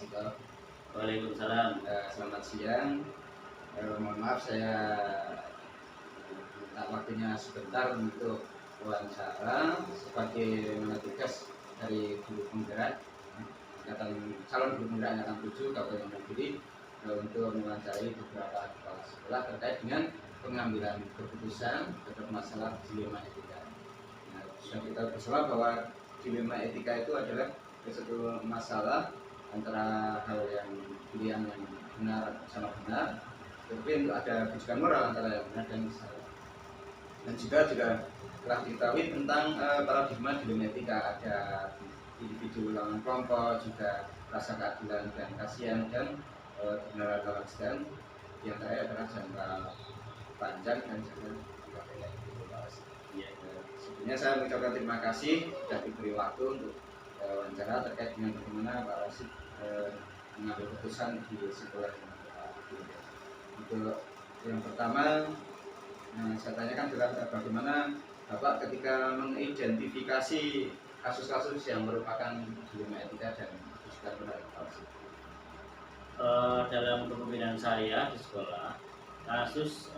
Sito. Waalaikumsalam. Selamat siang. Mohon maaf saya minta waktunya sebentar untuk wawancara sebagai tugas dari guru penggerak calon guru penggerak angkatan 7 Kabupaten Kediri untuk mewawancarai beberapa kepala sekolah terkait dengan pengambilan keputusan terhadap masalah dilema etika. Nah, sudah kita bersama bahwa dilema etika itu adalah satu masalah antara hal yang pilihan yang benar sama benar, tapi untuk ada rujukan moral antara yang benar dan salah. Dan juga telah diketahui tentang paradigma dilema etika, ada individu lawan kelompok, juga rasa keadilan dan kasihan, dan kebenaran dalam sedang yang terakhir adalah jangka panjang dan jangka pendek. Sebelumnya saya mengucapkan terima kasih sudah diberi waktu untuk wawancara terkait dengan bagaimana Pak Rasid mengambil keputusan di sekolah. Untuk yang pertama saya tanyakan adalah bagaimana Bapak ketika mengidentifikasi kasus-kasus yang merupakan dilema etika dan juga benar Pak Rasid. Dalam kepemimpinan saya di sekolah, kasus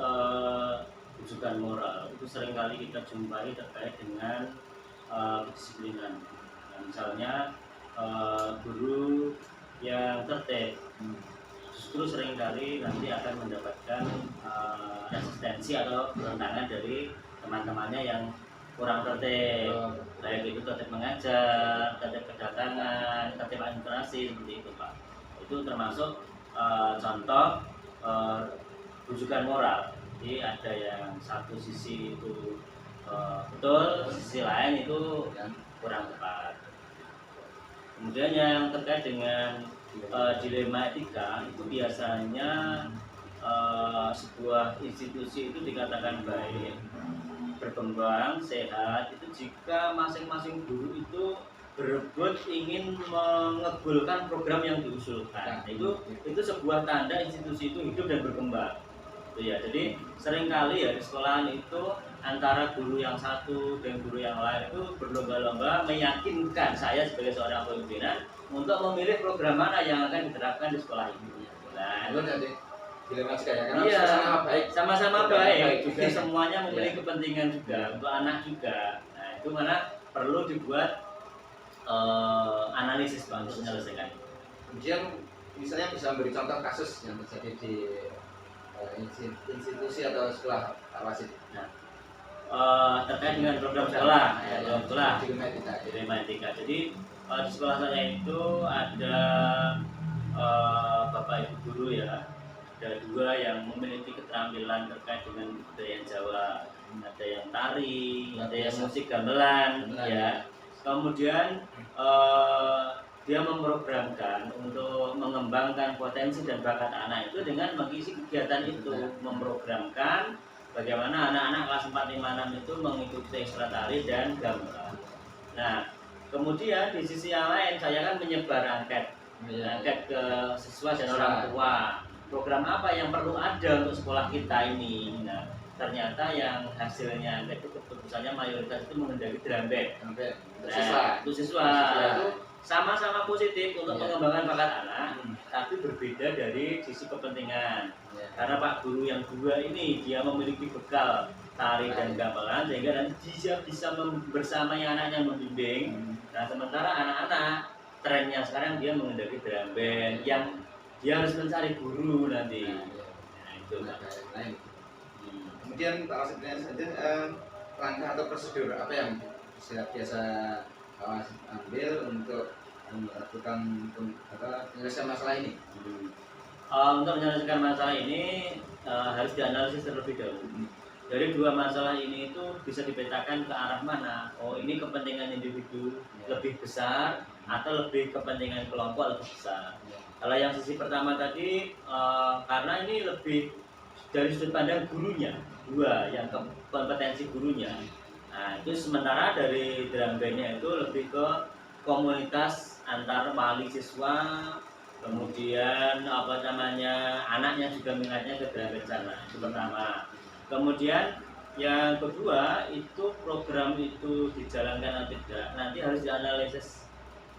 rujukan moral itu seringkali kita jumpai terkait dengan kedisiplinan. Misalnya guru yang tertib justru seringkali nanti akan mendapatkan resistensi atau penentangan dari teman-temannya yang kurang tertib, baik itu tertib mengajar, tertib kedatangan, tertib administrasi, seperti itu Pak. Itu termasuk contoh rujukan moral. Jadi ada yang satu sisi itu betul, sisi lain itu yang kurang tepat. Kemudian yang terkait dengan dilema etika itu biasanya sebuah institusi itu dikatakan baik, berkembang, sehat itu jika masing-masing guru itu berebut ingin mengebulkan program yang diusulkan. Itu sebuah tanda institusi itu hidup dan berkembang. Ya, jadi seringkali ya di sekolahan itu antara guru yang satu dan guru yang lain itu berlomba-lomba meyakinkan saya sebagai seorang pimpinan untuk memilih program mana yang akan diterapkan di sekolah ini. Nah, itu jadi dilema juga ya, karena iya, sama-sama baik, juga juga semuanya memiliki kepentingan juga untuk anak juga. Nah, itu mana perlu dibuat analisis Pak untuk menyelesaikan. Kemudian misalnya bisa memberi contoh kasus yang terjadi di institusi atau sekolah Pak Rasid. Nah, terkait dengan program sekolah, program sekolah dilema etika. Jadi di sekolah saya itu ada bapak ibu guru ya, ada dua yang memiliki keterampilan terkait dengan budaya Jawa, ada yang tari, ada yang musik gamelan, ya. Kemudian dia memprogramkan untuk mengembangkan potensi dan bakat anak itu dengan mengisi kegiatan itu, memprogramkan bagaimana anak-anak kelas 4, 5, 6 itu mengikuti ekstra tari dan gamelan. Nah, kemudian di sisi yang lain saya kan menyebar angket ke siswa dan orang tua. Program apa yang perlu ada untuk sekolah kita ini? Nah, ternyata yang hasilnya angket itu keputusannya mayoritas itu menghendaki drum band. Nah, itu siswa itu sama-sama positif untuk mengembangkan bakat anak, tapi berbeda dari sisi kepentingan. Karena Pak Guru yang dua ini dia memiliki bekal tari dan gamelan sehingga nanti dia bisa bersamai anaknya membimbing. Nah, sementara anak-anak trennya sekarang dia menghendaki drum band yang dia harus mencari guru nanti. Nah, itu lain. Kemudian Pak Rasid saja langkah atau prosedur apa yang biasa ambil untuk melakukan penyelesaian masalah ini? Untuk menyelesaikan masalah ini harus dianalisis terlebih dahulu. Dari dua masalah ini itu bisa dipetakan ke arah mana. Oh, ini kepentingan individu lebih besar atau lebih kepentingan kelompok lebih besar. Kalau yang sisi pertama tadi karena ini lebih dari sudut pandang gurunya, dua yang kompetensi gurunya. Nah, itu sementara dari drum bandnya itu lebih ke komunitas antar wali siswa, kemudian anaknya juga minatnya ke drum band sana. Itu pertama. Kemudian yang kedua itu program itu dijalankan atau tidak nanti harus dianalisis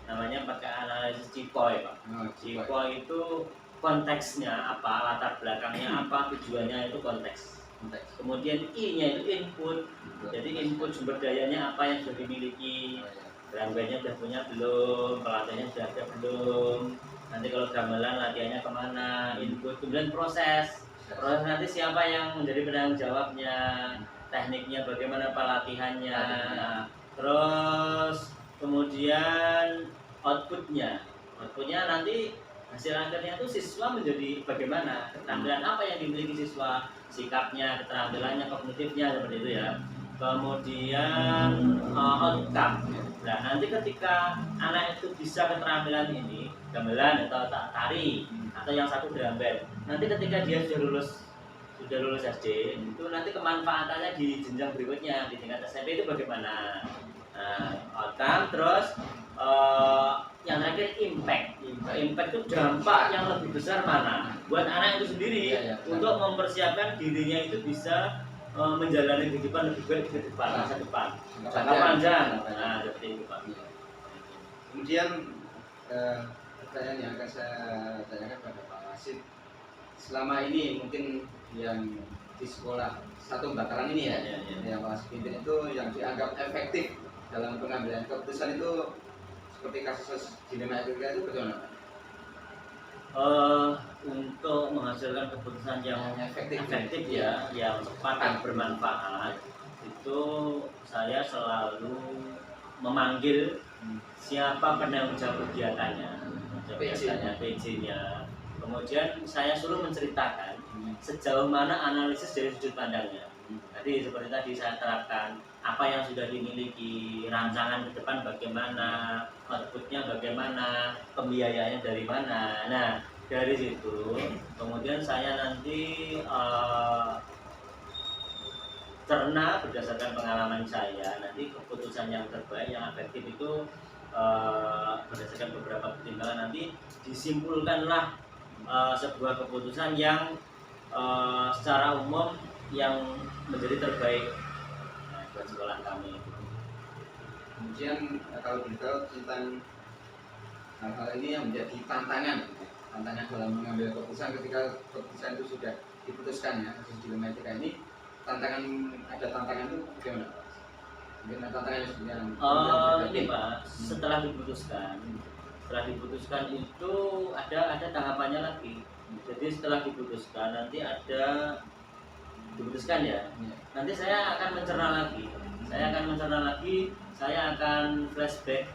namanya pakai analisis CIPOY Pak. CIPOY itu konteksnya apa, latar belakangnya apa, tujuannya itu konteks. Kemudian I-nya itu input, jadi input sumber dayanya apa yang sudah dimiliki, gamelannya sudah punya belum, pelatihnya sudah ada belum, nanti kalau gamelan latihannya kemana, input, kemudian proses nanti siapa yang menjadi penanggung jawabnya, tekniknya bagaimana pelatihannya, terus kemudian outputnya nanti hasil akhirnya itu siswa menjadi bagaimana, keterampilan apa yang dimiliki siswa, sikapnya, keterampilannya, kognitifnya, seperti itu ya. Kemudian outcome. Nah nanti ketika anak itu bisa keterampilan ini, gamelan atau tari atau yang satu drum band, nanti ketika dia sudah lulus SD, itu nanti kemanfaatannya di jenjang berikutnya di tingkat SMP itu bagaimana? Outcome, terus yang terakhir impact itu dampak yang lebih besar mana buat anak itu sendiri, untuk mempersiapkan dirinya itu bisa menjalani kehidupan lebih baik ke depan, masa depan, jangka panjang. Nah seperti itu Pak. Kemudian pertanyaan yang akan saya tanyakan pada Pak Wasid, selama ini mungkin yang di sekolah satu bataran ini ya, yang Pak Wasid pimpin itu yang dianggap efektif dalam pengambilan keputusan itu seperti kasus dilema etika itu bagaimana? Untuk menghasilkan keputusan yang efektif ya, yang cepat dan bermanfaat, itu saya selalu memanggil siapa penanggung jawab kegiatannya, PJ-nya. Kemudian saya suruh menceritakan sejauh mana analisis dari sudut pandangnya. Jadi seperti tadi saya terapkan apa yang sudah dimiliki, rancangan ke depan bagaimana, outputnya bagaimana, pembiayaannya dari mana. Nah dari situ kemudian saya nanti cerna berdasarkan pengalaman saya, nanti keputusan yang terbaik, yang efektif itu berdasarkan beberapa pertimbangan nanti disimpulkanlah sebuah keputusan yang secara umum yang menjadi terbaik buat sekolah kami. Kemudian kalau beritahu tentang hal-hal ini yang menjadi tantangan dalam mengambil keputusan ketika keputusan itu sudah diputuskan ya, kasus dilema etika ini, ada tantangan itu bagaimana Pak? Mungkin tantangan yang ini Pak, setelah diputuskan itu ada tahapannya lagi. Jadi setelah diputuskan nanti diputuskan ya. Nanti saya akan mencerna lagi. Saya akan flashback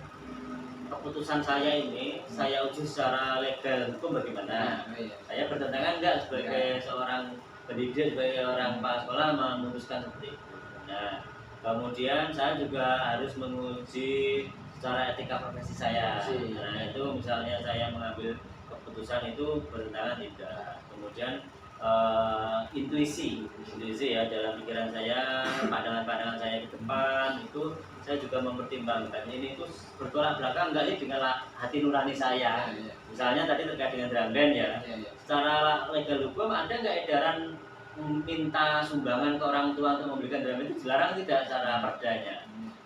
keputusan saya ini, saya uji secara legal hukum bagaimana. Saya bertentangan enggak sebagai seorang pendidik, sebagai orang kepala sekolah memutuskan seperti itu. Nah, kemudian saya juga harus menguji secara etika profesi saya. Nah, itu misalnya saya mengambil keputusan itu bertentangan tidak. Kemudian intuisi ya, dalam pikiran saya, pandangan saya ke depan itu saya juga mempertimbangkan ini itu bertolak belakang enggak sih dengan hati nurani saya. Misalnya tadi terkait dengan drum band ya, secara legal hukum ada nggak edaran minta sumbangan ke orang tua untuk membelikan drum band, itu dilarang tidak secara perdanya.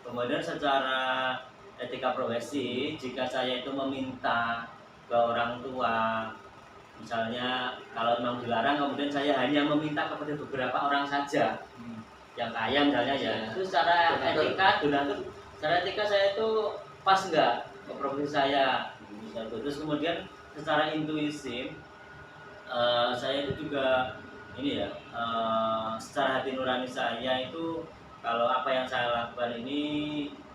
Kemudian secara etika profesi, jika saya itu meminta ke orang tua, misalnya kalau memang dilarang, kemudian saya hanya meminta kepada beberapa orang saja yang kaya misalnya ya, itu secara etika donatur, secara etika saya itu pas enggak ke profesi saya. Terus kemudian secara intuisi saya itu juga ini ya, secara hati nurani saya itu kalau apa yang saya lakukan ini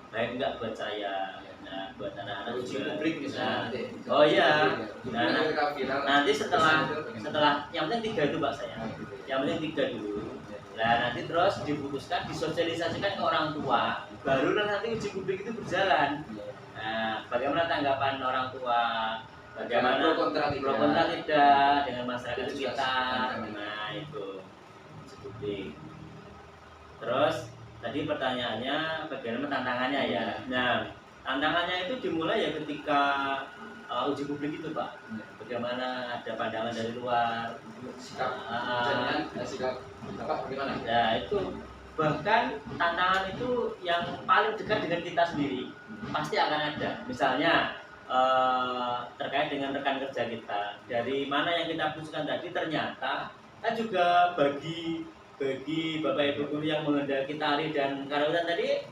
baik enggak buat saya. Nah, buat anak-anak uji juga. publik misalnya. Oh iya. Nanti setelah yang penting 3 itu Pak saya. Yang penting 3 dulu. Nah nanti terus diputuskan, disosialisasikan ke orang tua, barulah nanti uji publik itu berjalan. Nah bagaimana tanggapan orang tua, bagaimana pro kontra tidak dengan masyarakat sekitar. Nah itu uji publik. Terus tadi pertanyaannya bagaimana tantangannya ya. Nah tantangannya itu dimulai ya ketika uji publik itu Pak. Bagaimana ada pandangan dari luar, sikap Bapak bagaimana? Ya itu bahkan tantangan itu yang paling dekat dengan kita sendiri pasti akan ada. Misalnya terkait dengan rekan kerja kita, dari mana yang kita putuskan tadi ternyata kan juga bagi bapak ibu guru yang menghendaki tari dan karawitan tadi,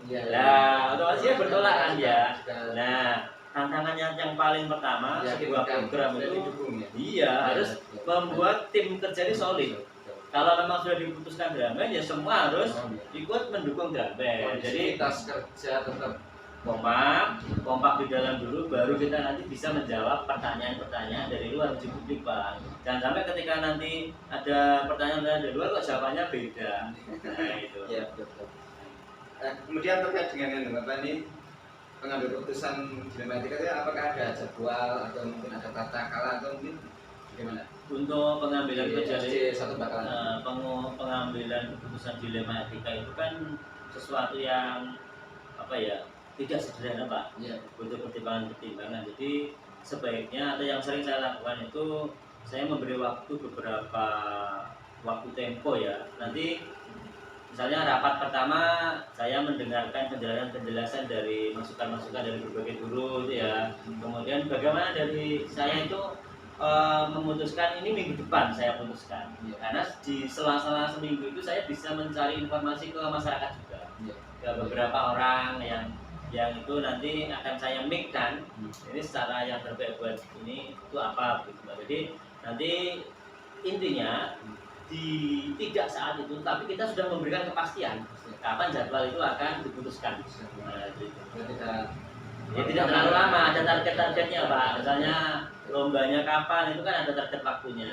otomatis dia bertolak kan ya. Nah, tantangannya yang paling pertama sebuah program itu harus membuat tim kerja ini solid. Kalau memang sudah diputuskan drum band, ya semua harus ikut mendukung drum band. Jadi tas kerja tetap kompak di dalam dulu, baru kita nanti bisa menjawab pertanyaan-pertanyaan dari luar uji publik, Pak. Jangan sampai ketika nanti ada pertanyaan dari luar kok jawabannya beda. Nah, itu. Ya, betul. Kemudian terkait dengan yang Bapak ini pengambil keputusan dilematika itu apakah ada jadwal atau mungkin ada tata cara atau mungkin bagaimana? Untuk pengambilan pengambilan keputusan dilematika itu kan sesuatu yang tidak sederhana, Pak. Butuh pertimbangan. Jadi sebaiknya atau yang sering saya lakukan itu saya memberi beberapa waktu tempo ya. Nanti misalnya rapat pertama saya mendengarkan penjelasan dari masukan-masukan dari berbagai guru itu ya. Kemudian bagaimana dari saya itu memutuskan ini minggu depan saya putuskan, karena di sela-sela seminggu itu saya bisa mencari informasi ke masyarakat juga, ke beberapa orang yang itu nanti akan saya mic-kan ini secara yang terbaik buat ini itu apa begitu. Jadi nanti intinya tidak saat itu, tapi kita sudah memberikan kepastian kapan jadwal itu akan diputuskan. Tidak terlalu lama, ada target-targetnya, Pak. Misalnya lombanya kapan, itu kan ada target waktunya.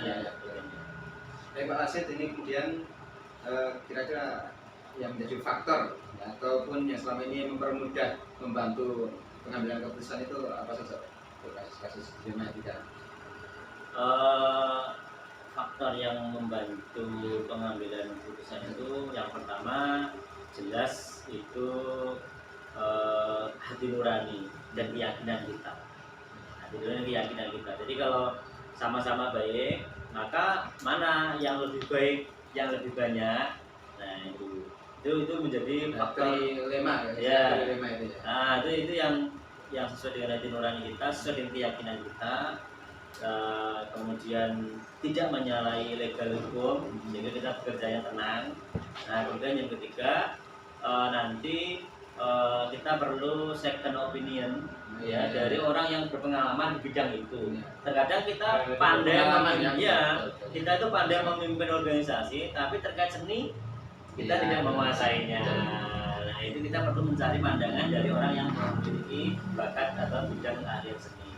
Pak Asid, ini kemudian kira-kira yang menjadi faktor ataupun yang selama ini mempermudah membantu pengambilan keputusan itu apa saja? Kasus dilematika. Faktor yang membantu pengambilan keputusan itu yang pertama jelas itu hati nurani dan keyakinan kita. Jadi kalau sama-sama baik, maka mana yang lebih baik, yang lebih banyak. Nah, itu menjadi faktor dilema ya. Dilema itu ya. Nah, itu yang sesuai dengan hati nurani kita, sesuai dengan keyakinan kita. Kemudian tidak menyalahi legal hukum, sehingga kita bekerjanya tenang. Nah, kemudian yang ketiga nanti kita perlu second opinion dari orang yang berpengalaman di bidang itu. Terkadang kita kita itu pandai memimpin organisasi, tapi terkait seni kita tidak menguasainya. Nah, itu kita perlu mencari pandangan dari orang yang memiliki bakat atau bidang keahlian seni.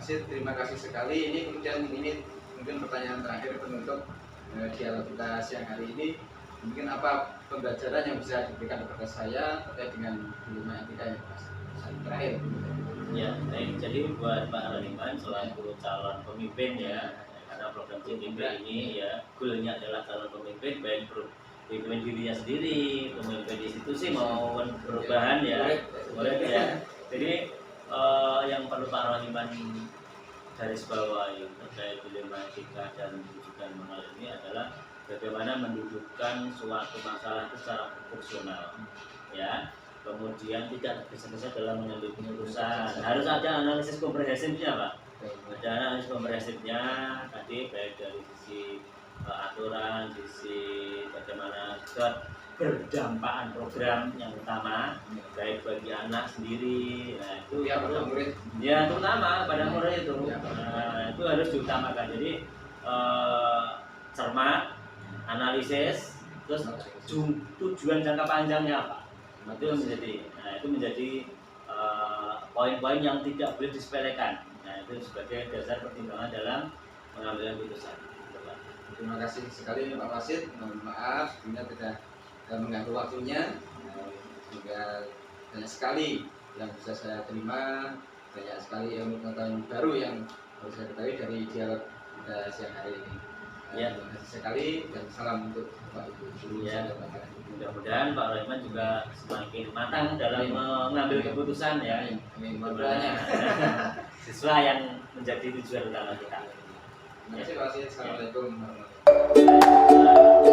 Terima kasih sekali. Ini kemudian mungkin pertanyaan terakhir penutup dialog kita siang hari ini. Mungkin apa pembelajaran yang bisa diberikan kepada saya terkait dengan dilematika yang terakhir? Ya, baik. Jadi buat Pak Raliman selaku calon pemimpin ya, karena program CPP ini ya goalnya adalah calon pemimpin, baik pemimpin dirinya sendiri, pemimpin institusi maupun perubahan ya, boleh ya. Jadi yang perlu Pak Raliman garis bawahi terkait dilematika dan rujukan mengenal ini adalah bagaimana mendudukkan suatu masalah itu secara proporsional, ya. Kemudian tidak tergesa-gesa dalam mengambil keputusan. Harus ada analisis komprehensifnya, Pak. Ada analisis komprehensifnya tadi baik dari sisi aturan, sisi bagaimana berdampakan program yang utama, baik bagi anak sendiri. Nah, itu ya terutama pada murid itu. Nah, itu harus diutamakan. Jadi cermat, analisis, terus tujuan jangka panjangnya apa? Itu menjadi poin-poin yang tidak boleh disepelekan. Nah, itu sebagai dasar pertimbangan dalam pengambilan keputusan. Terima kasih sekali Pak Wasid. Mohon maaf sebenarnya tidak mengganggu waktunya. Juga banyak sekali yang bisa saya terima, banyak sekali ilmu pengetahuan baru yang harus saya ketahui dari dialog kita siang hari ini. Terima kasih sekali dan salam untuk Bapak Ibu guru dan Bapak. Mudah-mudahan Pak Raliman juga semakin matang dalam mengambil keputusan ya. Sesuai yang menjadi tujuan utama kita. Terima kasih Pak Wasid. Assalamualaikum warahmatullahi wabarakatuh.